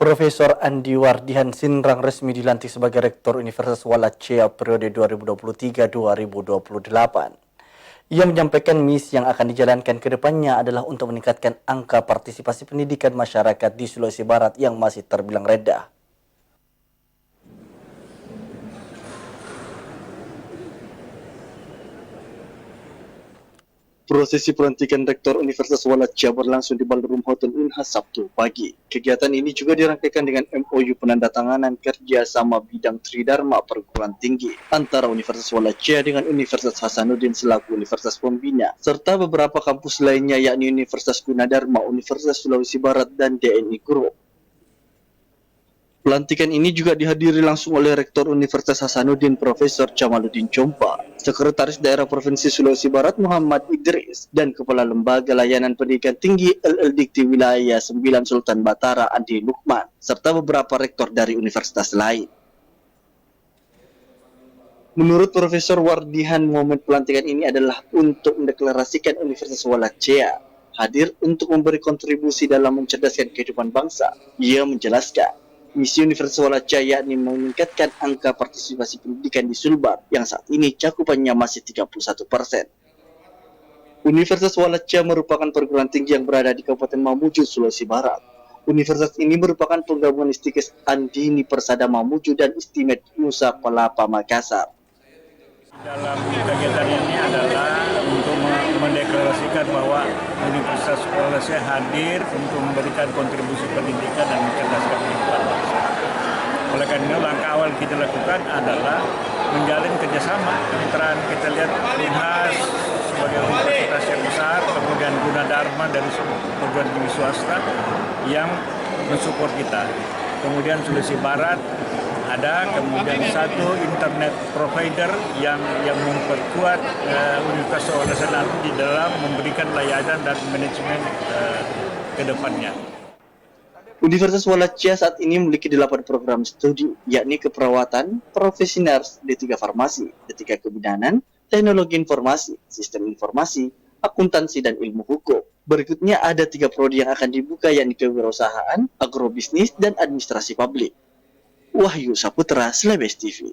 Profesor Andi Wardihan Sindrang resmi dilantik sebagai Rektor Universitas Wallacea periode 2023-2028. Ia menyampaikan misi yang akan dijalankan ke depannya adalah untuk meningkatkan angka partisipasi pendidikan masyarakat di Sulawesi Barat yang masih terbilang rendah. Prosesi pelantikan Rektor Universitas Wallacea berlangsung di Ballroom Hotel Unhas Sabtu pagi. Kegiatan ini juga dirangkaikan dengan MOU penandatanganan kerjasama bidang Tridharma perguruan tinggi antara Universitas Wallacea dengan Universitas Hasanuddin selaku universitas pembina, serta beberapa kampus lainnya yakni Universitas Gunadarma, Universitas Sulawesi Barat, dan DNI Group. Pelantikan ini juga dihadiri langsung oleh Rektor Universitas Hasanuddin Profesor Jamaluddin Chompa, Sekretaris Daerah Provinsi Sulawesi Barat Muhammad Idris, dan Kepala Lembaga Layanan Pendidikan Tinggi LL-Dikti Wilayah 9 Sultan Batara Andi Lukman, serta beberapa rektor dari universitas lain. Menurut Profesor Wardihan, momen pelantikan ini adalah untuk mendeklarasikan Universitas Wallacea hadir untuk memberi kontribusi dalam mencerdaskan kehidupan bangsa. Ia menjelaskan, misi Universitas Wallacea yakni meningkatkan angka partisipasi pendidikan di Sulbar yang saat ini cakupannya masih 31%. Universitas Wallacea merupakan perguruan tinggi yang berada di Kabupaten Mamuju, Sulawesi Barat. Universitas ini merupakan penggabungan Istikes Andini Persada Mamuju dan Istimed Nusa Pelapa Makassar. Dalam kegiatan ini adalah untuk mendeklarasikan bahwa Universitas Wallacea hadir untuk memberikan kontribusi pendidikan dan mencerdaskan kehidupan bangsa. Oleh karena langkah awal kita lakukan adalah menjalin kerjasama kemitraan. Kita lihat Unhas sebagai universitas yang besar, kemudian Gunadarma dari perguruan tinggi swasta yang mensupport kita. Kemudian Sulawesi Barat ada, kemudian satu internet provider yang memperkuat Universitas Wallacea di dalam memberikan layanan dan manajemen ke depannya. Universitas Wallacea saat ini memiliki 8 program studi, yakni keperawatan, profesi nurse, D3 farmasi, D3 kebidanan, teknologi informasi, sistem informasi, akuntansi, dan ilmu hukum. Berikutnya ada 3 prodi yang akan dibuka, yakni kewirausahaan, agrobisnis, dan administrasi publik. Wahyu Saputra, Slebes TV.